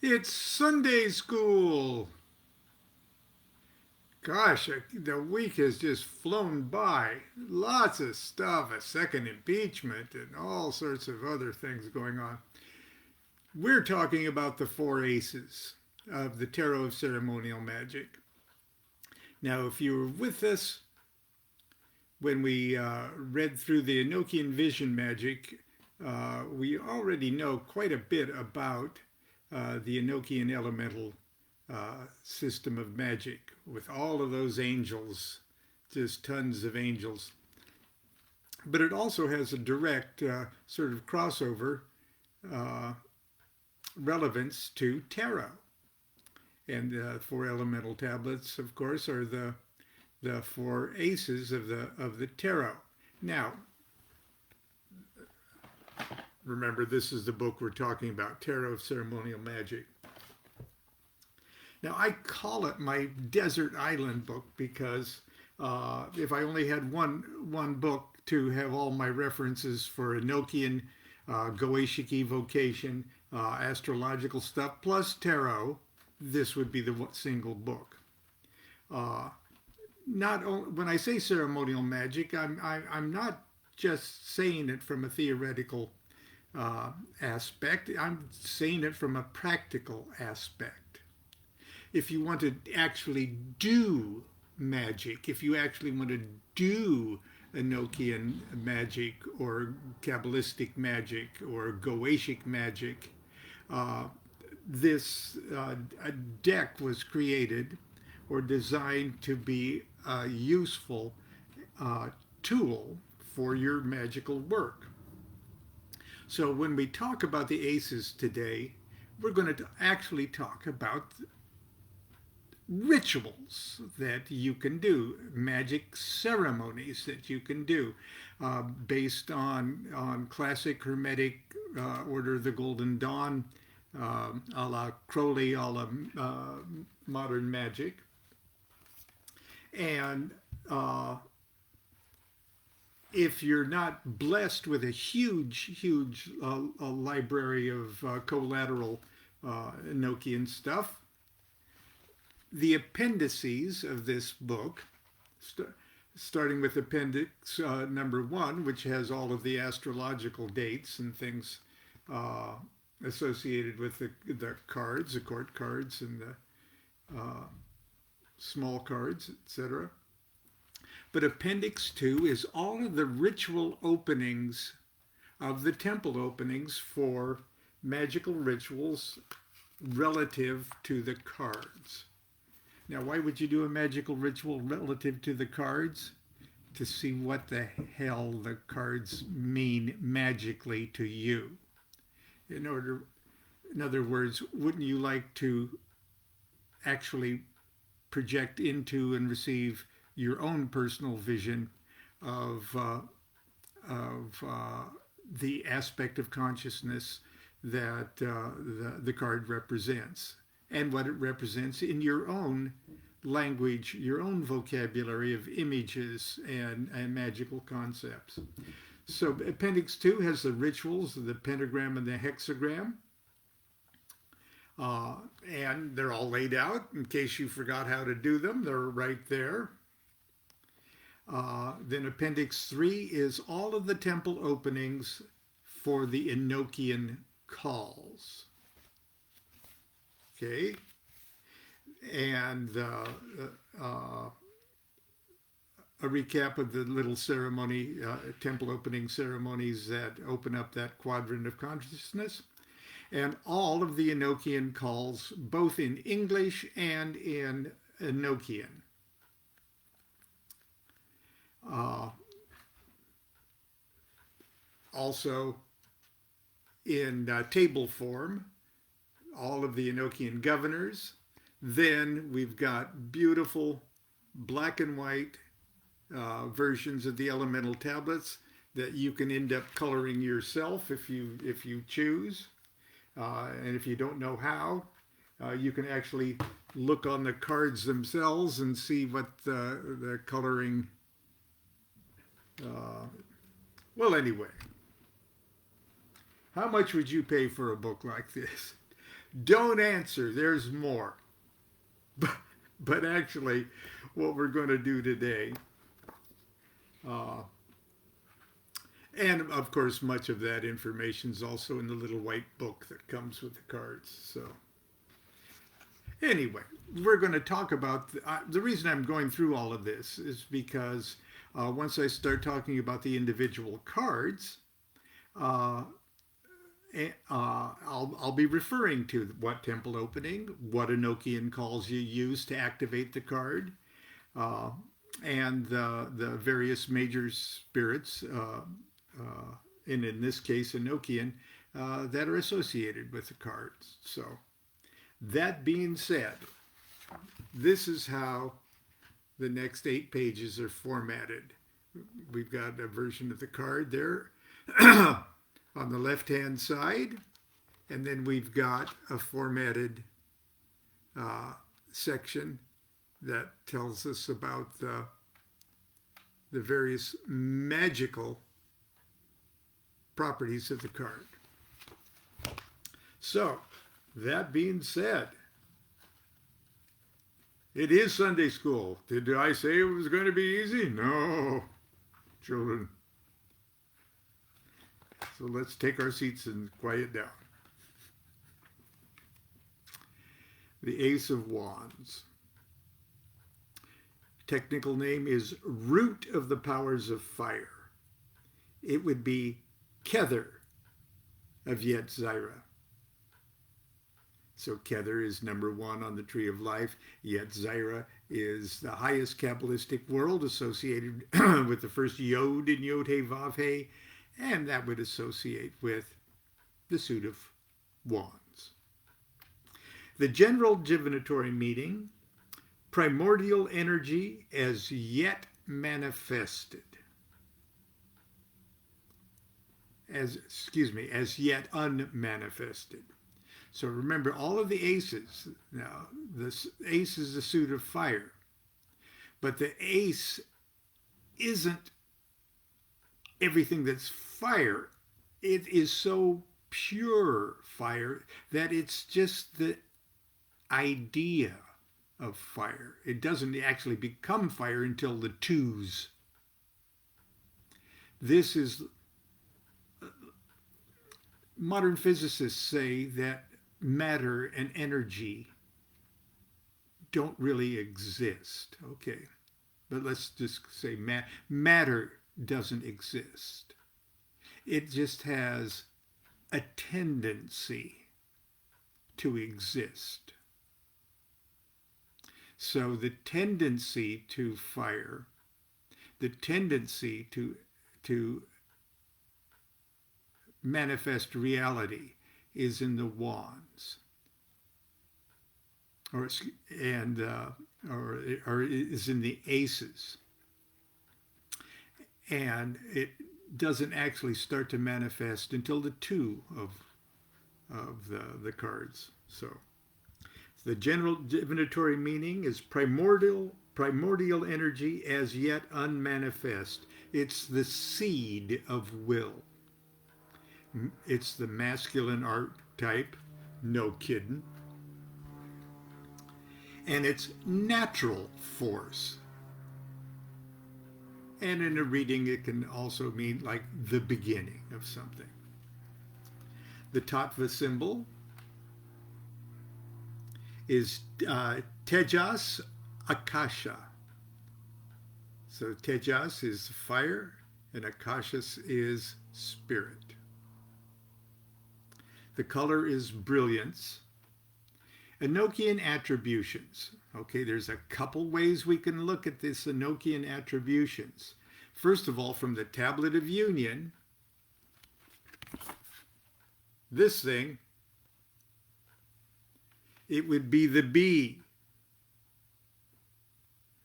It's Sunday school. Gosh, the week has just flown by. Lots of stuff, a second impeachment, and all sorts of other things going on. We're talking about the four aces of the Tarot of Ceremonial Magic. Now, if you were with us when we read through the Enochian Vision Magic, we already know quite a bit about the Enochian elemental system of magic with all of those angels, just tons of angels. But it also has a direct sort of crossover uh, relevance to tarot. And the four elemental tablets, of course, are the four aces of the tarot. Now, remember, this is the book we're talking about, Tarot of Ceremonial Magic. Now, I call it my desert island book because if I only had one book to have all my references for Enochian, Goetic evocation, astrological stuff, plus tarot, this would be the single book. Uh, not only, when I say ceremonial magic, I'm not just saying it from a theoretical aspect. I'm saying it from a practical aspect. If you want to actually do magic, if you actually want to do Enochian magic or Kabbalistic magic or Goetic magic, uh, this deck was created or designed to be a useful tool for your magical work. So when we talk about the aces today, we're going to actually talk about rituals that you can do, magic ceremonies that you can do, based on classic Hermetic Order of the Golden Dawn, a la Crowley, a la modern magic. And if you're not blessed with a huge library of collateral Enochian stuff, the appendices of this book, starting with appendix number 1, which has all of the astrological dates and things uh, associated with the cards, the court cards, and the small cards, etc. But appendix 2 is all of the ritual openings of the temple openings for magical rituals relative to the cards. Now, why would you do a magical ritual relative to the cards? To see what the hell the cards mean magically to you. In other words, wouldn't you like to actually project into and receive your own personal vision of the aspect of consciousness that the card represents and what it represents in your own language, your own vocabulary of images and magical concepts. So Appendix 2 has the rituals, the pentagram and the hexagram. Uh, and they're all laid out in case you forgot how to do them. They're right there. Then Appendix 3 is all of the temple openings for the Enochian calls. Okay? And a recap of the little ceremony, temple opening ceremonies that open up that quadrant of consciousness, and all of the Enochian calls, both in English and in Enochian. Also, in table form, all of the Enochian governors. Then we've got beautiful black and white versions of the elemental tablets that you can end up coloring yourself if you choose. And if you don't know how, you can actually look on the cards themselves and see what the coloring. Well, anyway, how much would you pay for a book like this? Don't answer. There's more. But actually, what we're going to do today, uh, and of course, much of that information is also in the little white book that comes with the cards. So, anyway, we're going to talk about the reason I'm going through all of this is because once I start talking about the individual cards, uh, I'll be referring to what temple opening, what Enochian calls you use to activate the card, uh, and the various major spirits, and in this case Enochian, that are associated with the cards. So that being said, this is how the next 8 pages are formatted. We've got a version of the card there on the left-hand side, and then we've got a formatted section that tells us about the various magical properties of the card. So, that being said, it is Sunday school. Did I say it was going to be easy? No, children. So let's take our seats and quiet down. The Ace of Wands. Technical name is Root of the Powers of Fire. It would be Kether of Yetzirah. So Kether is number 1 on the Tree of Life. Yetzirah is the highest Kabbalistic world associated with the first Yod in Yod-He Vav-He, and that would associate with the suit of wands. The general divinatory meaning, primordial energy as yet manifested. As yet unmanifested. So remember, all of the aces, now, this ace is the suit of fire, but the ace isn't everything that's fire. It is so pure fire that it's just the idea of fire. It doesn't actually become fire until the twos. This is, modern physicists say that matter and energy don't really exist. Okay, but let's just say matter doesn't exist. It just has a tendency to exist. So the tendency to fire, the tendency to manifest reality is in the wands, or is in the aces, and it doesn't actually start to manifest until the 2 of the cards. So the general divinatory meaning is primordial energy as yet unmanifest. It's the seed of will. It's the masculine archetype, no kidding. And it's natural force. And in a reading, it can also mean like the beginning of something. The tattva symbol is Tejas Akasha. So Tejas is fire, and Akashas is spirit. The color is brilliance. Enochian attributions. Okay, there's a couple ways we can look at this Enochian attributions. First of all, from the Tablet of Union, this thing, it would be the bee.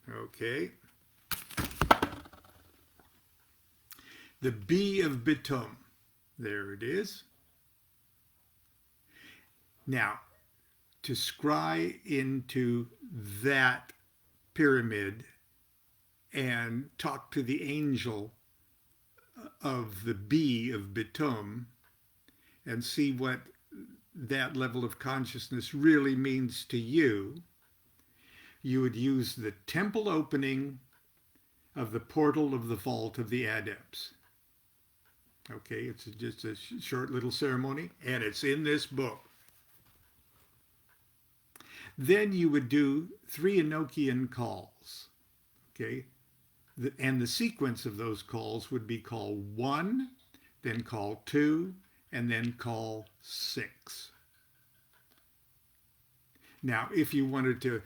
Okay. The bee of Bitum. There it is. Now, to scry into that pyramid and talk to the angel of the bee of Bitum and see what that level of consciousness really means to you, you would use the temple opening of the portal of the vault of the adepts. Okay, it's just a short little ceremony, and it's in this book. Then you would do 3 Enochian calls. Okay, and the sequence of those calls would be call 1, then call 2, and then call 6. Now, if you wanted to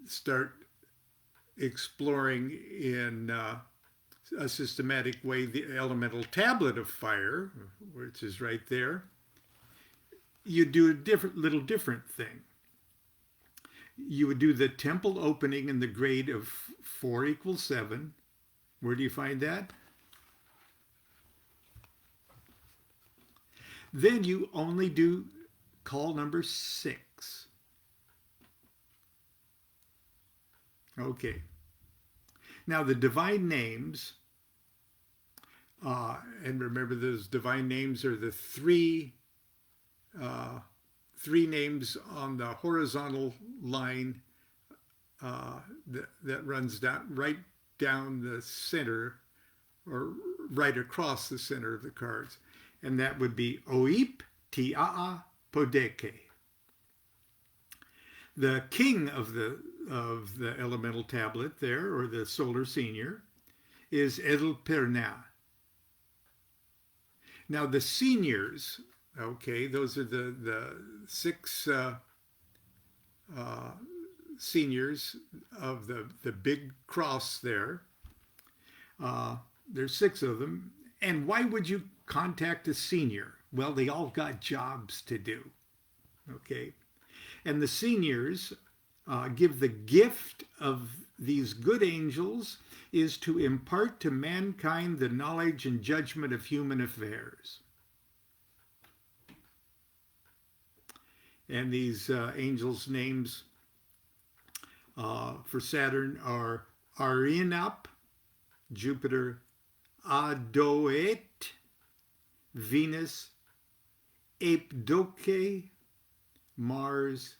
start exploring in a systematic way the elemental tablet of fire, which is right there, you do a little different thing. You would do the temple opening in the grade of 4 equals 7. Where do you find that? Then you only do call number 6. Okay. Now the divine names, and remember those divine names are the three names on the horizontal line that runs down right down the center, or right across the center of the cards, and that would be Oip, Tiaa, Podeke. The king of the elemental tablet there, or the solar senior, is Edelperna. Now the seniors, okay, those are the 6 seniors of the big cross there. There's 6 of them. And why would you contact a senior? Well, they all got jobs to do, okay? And the seniors give the gift of these good angels is to impart to mankind the knowledge and judgment of human affairs. And these angels' names for Saturn are Arinap, Jupiter, Adoet, Venus, Apdoke, Mars,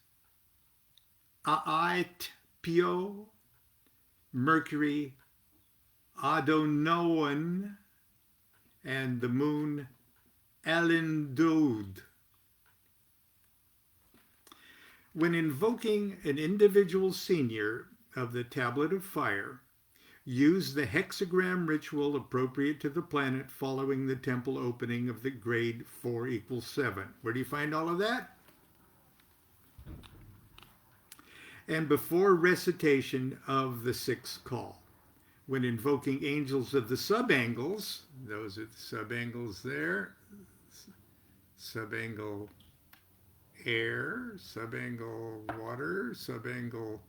Aetpio, Mercury, Adonoan, and the moon Alindode. When invoking an individual senior of the Tablet of Fire, use the hexagram ritual appropriate to the planet following the temple opening of the grade 4 equals 7. Where do you find all of that? And before recitation of the 6th call. When invoking angels of the subangles, those are the subangles there, subangle air, subangle water, subangle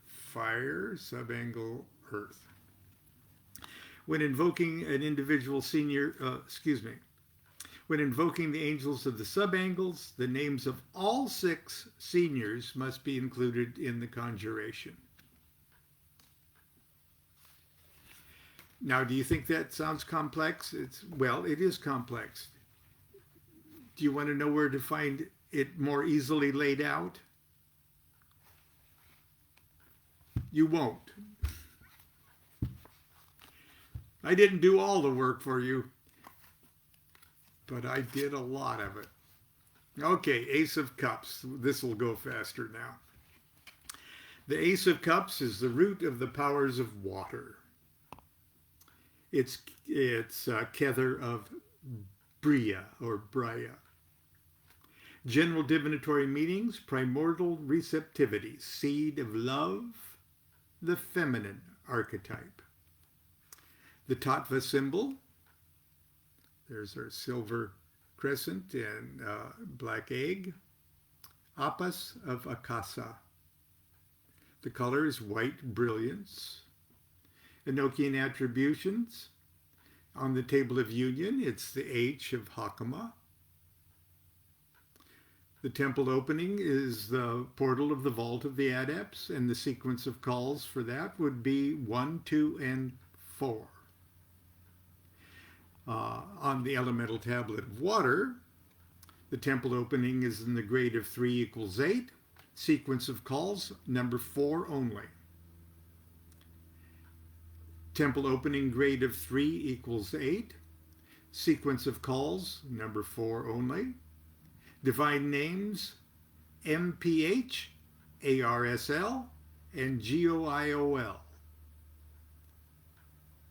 fire, subangle earth. When invoking an individual senior, when invoking the angels of the subangles, the names of all 6 seniors must be included in the conjuration. Now, do you think that sounds complex? Well, it is complex. Do you want to know where to find it more easily laid out? You won't. I didn't do all the work for you, but I did a lot of it. Okay, Ace of Cups. This will go faster now. The Ace of Cups is the root of the powers of water. It's Kether of Bria or Braya. General divinatory meanings, primordial receptivity, seed of love, the feminine archetype. The Tattva symbol, there's our silver crescent and black egg. Appas of Akasa. The color is white brilliance. Enochian attributions. On the table of union, it's the H of Hakama. The temple opening is the portal of the vault of the adepts, and the sequence of calls for that would be 1, 2, and 4. On the elemental tablet of water, The temple opening is in the grade of 3 equals 8. Sequence of calls, number 4 only. Temple opening grade of 3 equals 8. Sequence of calls, number 4 only. Divine names, MPH, ARSL, and GOIOL.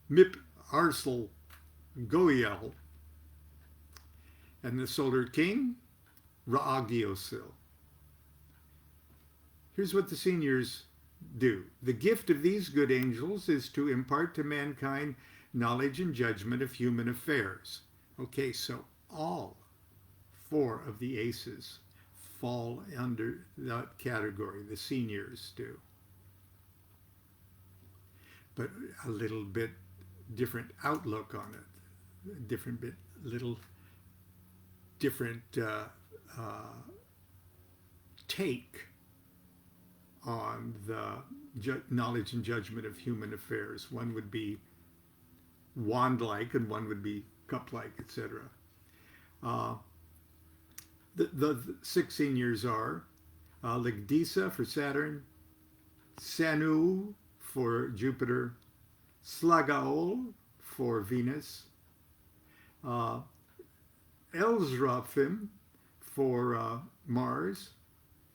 MIP Arsal Goyel. And the Solar King, Ra'agiosil. Here's what the seniors do. The gift of these good angels is to impart to mankind knowledge and judgment of human affairs. Okay, so all 4 of the aces fall under that category. The seniors do. But a little bit different outlook on it. Little different take on the knowledge and judgment of human affairs. One would be wand-like and one would be cup-like, etc. The 6 seniors are Ligdisa for Saturn, Sanu for Jupiter, Slagaol for Venus, Elsraphim for Mars,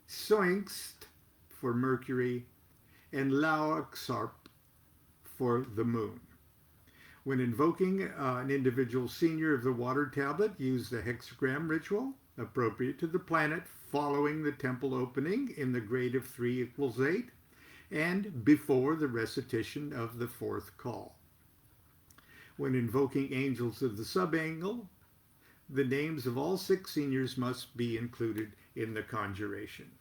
Soingst for Mercury, and Lauaxarp for the Moon. When invoking an individual senior of the water tablet, use the hexagram ritual appropriate to the planet following the temple opening in the grade of 3 equals 8 and before the recitation of the 4th call. When invoking angels of the subangle, the names of all 6 seniors must be included in the conjuration.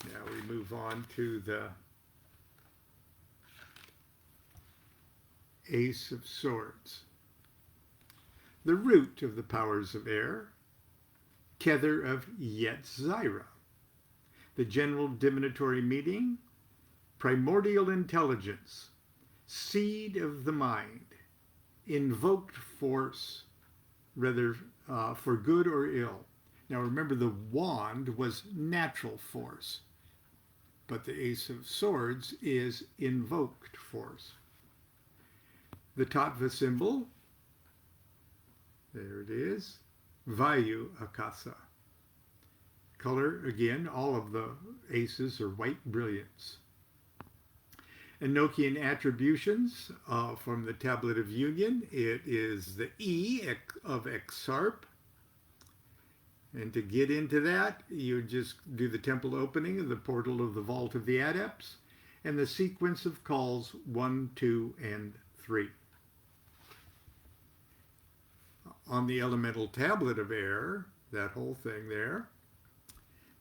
Now we move on to the Ace of Swords. The root of the powers of air, Kether of Yetzirah. The general divinatory meaning, primordial intelligence, seed of the mind, invoked force, whether for good or ill. Now remember, the wand was natural force, but the Ace of Swords is invoked force. The Tattva symbol, there it is, Vayu Akasa. Color, again, all of the aces are white brilliance. Enochian attributions from the Tablet of Union. It is the E of Exarp. And to get into that, you just do the temple opening of the portal of the Vault of the Adepts and the sequence of calls 1, 2, and 3. On the elemental tablet of air, that whole thing there,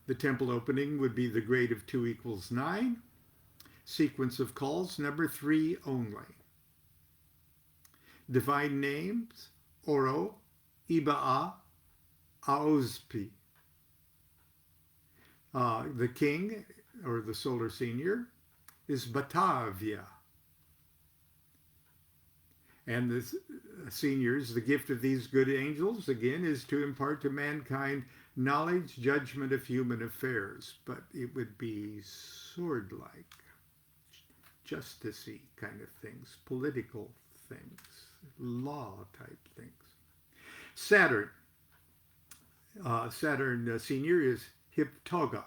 the temple opening would be the grade of 2 equals 9. Sequence of calls, number 3 only. Divine names, Oro, Iba'a, Aozpi. The king, or the solar senior, is Batavia. And the seniors, the gift of these good angels, again, is to impart to mankind knowledge, judgment of human affairs. But it would be sword-like, justice-y kind of things, political things, law-type things. Saturn. Saturn senior is Hiptoga.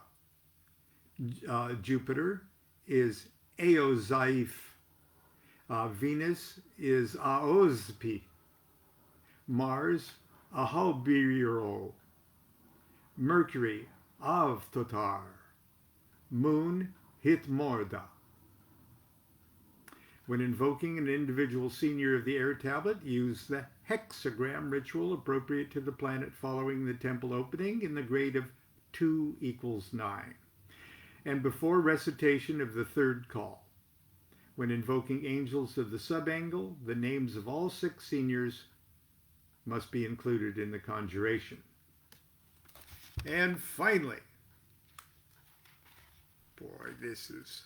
Jupiter is Eozaif. Venus is Aozpi. Mars, Ahaubiro. Mercury, Avtotar. Moon, Hitmorda. When invoking an individual senior of the air tablet, use the hexagram ritual appropriate to the planet following the temple opening in the grade of 2 equals 9. And before recitation of the 3rd call. When invoking angels of the subangle, the names of all 6 seniors must be included in the conjuration. And finally, boy, this is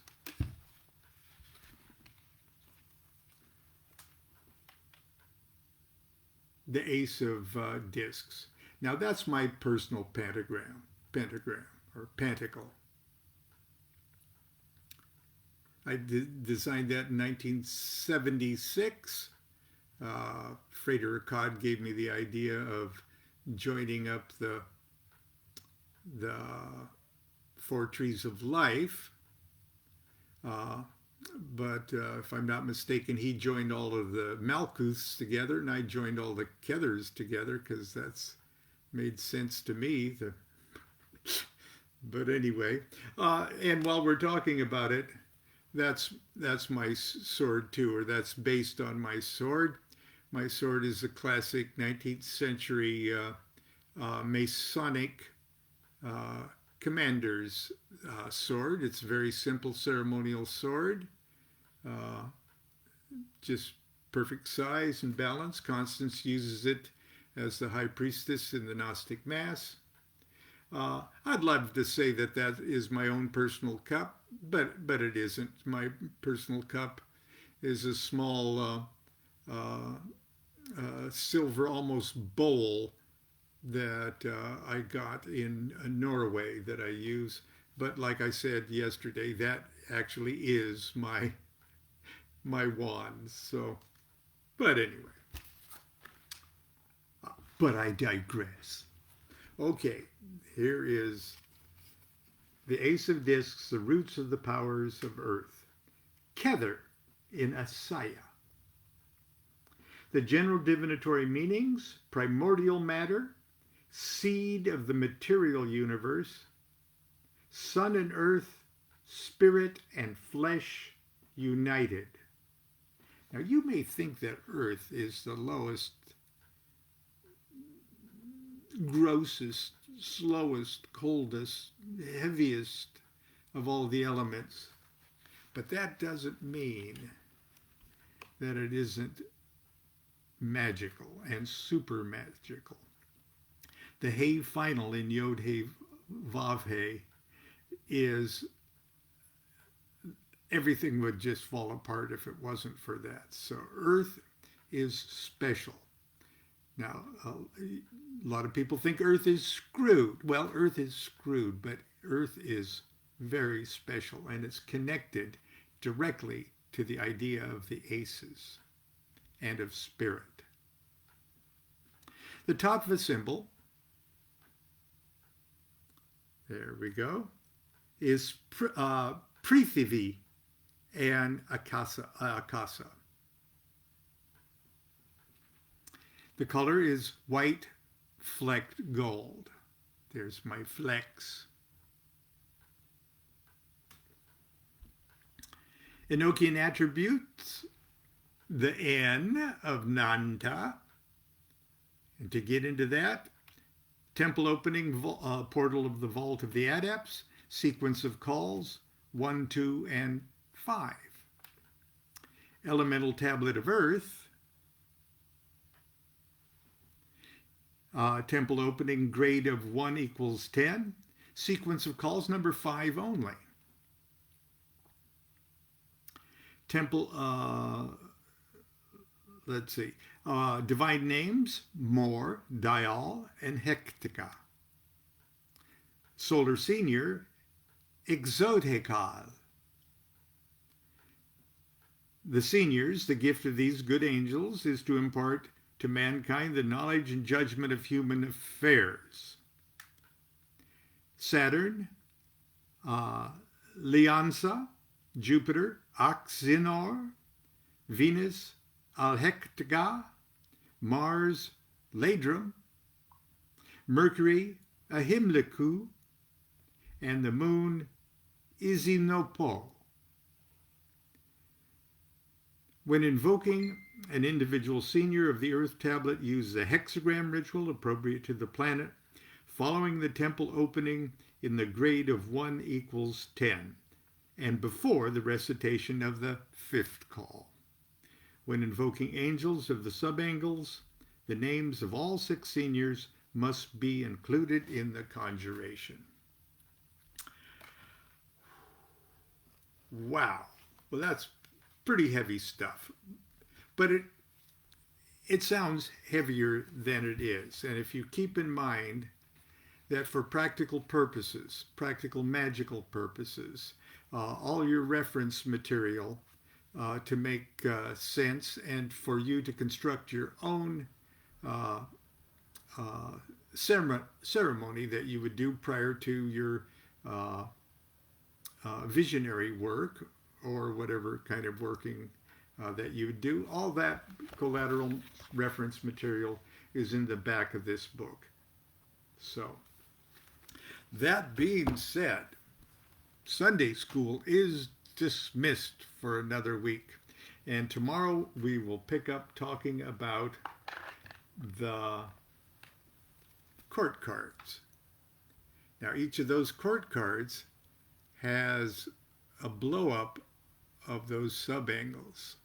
the Ace of Discs. Now that's my personal pentagram or pentacle. I designed that in 1976. Frater Akkad gave me the idea of joining up the four trees of life. But if I'm not mistaken, he joined all of the Malkuths together, and I joined all the Kethers together because that's made sense to me. But anyway, and while we're talking about it, that's my sword too, or that's based on my sword. My sword is a classic 19th century Masonic commander's sword. It's a very simple ceremonial sword, just perfect size and balance. Constance uses it as the high priestess in the Gnostic Mass. I'd love to say that that is my own personal cup, but it isn't. My personal cup is a small silver almost bowl that I got in Norway that I use. But like I said yesterday, that actually is my wand. So, but anyway, but I digress. Okay, here is the Ace of Discs, the roots of the powers of Earth. Kether in Asaya. The general divinatory meanings: primordial matter, seed of the material universe, sun and earth, spirit and flesh united. Now you may think that earth is the lowest, grossest, slowest, coldest, heaviest of all the elements, but that doesn't mean that it isn't magical and super magical. The He final in Yod He Vav He is, everything would just fall apart if it wasn't for that. So Earth is special. Now, a lot of people think Earth is screwed. Well, Earth is screwed, but Earth is very special, and it's connected directly to the idea of the aces and of spirit. The top of a symbol, there we go, is Prithivi and Akasa. The color is white flecked gold. There's my flecks. Enochian attributes, the N of Nanta. And to get into that, temple opening, portal of the vault of the adepts, sequence of calls, 1, 2, and 5. Elemental tablet of earth, temple opening, grade of 1 equals 10, sequence of calls, number 5 only. Temple, let's see, divine names, Mor, Dial, and Hectica. Solar senior, Exotekal. The seniors, the gift of these good angels is to impart to mankind the knowledge and judgment of human affairs. Saturn, Liansa, Jupiter, Axinor, Venus, Alhectica, Mars, Ladrum, Mercury, Ahimliku, and the moon, Izinopo. When invoking an individual senior of the Earth tablet, use the hexagram ritual appropriate to the planet, following the temple opening in the grade of 1 equals 10, and before the recitation of the 5th call. When invoking angels of the subangles, the names of all 6 seniors must be included in the conjuration. Wow. Well, that's pretty heavy stuff. But it sounds heavier than it is. And if you keep in mind that for practical purposes, practical magical purposes, all your reference material to make sense and for you to construct your own uh, uh, ceremony that you would do prior to your uh, visionary work or whatever kind of working that you would do. All that collateral reference material is in the back of this book. So, that being said, Sunday school is dismissed for another week. And tomorrow we will pick up talking about the court cards. Now, each of those court cards has a blow up of those subangles.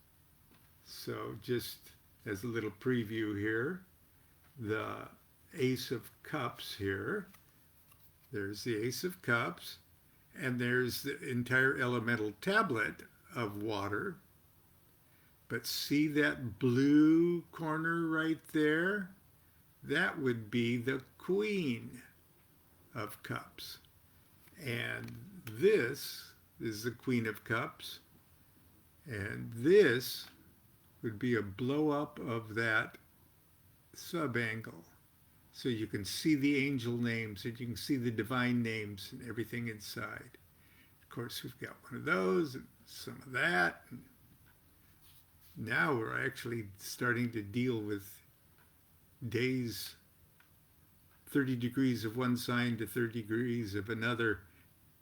So, just as a little preview here, the Ace of Cups here. There's the Ace of Cups, and there's the entire elemental tablet of water. But see that blue corner right there? That would be the Queen of Cups. And this is the Queen of Cups. And this would be a blow up of that subangle. So you can see the angel names and you can see the divine names and everything inside. Of course, we've got one of those and some of that. And now we're actually starting to deal with days 30 degrees of one sign to 30 degrees of another.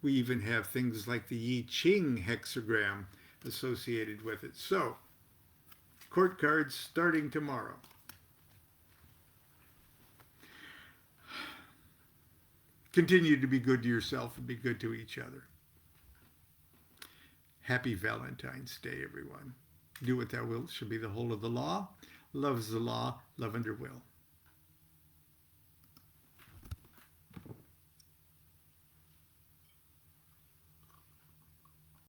We even have things like the I Ching hexagram associated with it. So, court cards starting tomorrow. Continue to be good to yourself and be good to each other. Happy Valentine's Day, everyone. Do what thou wilt shall be the whole of the law. Love is the law, love under will.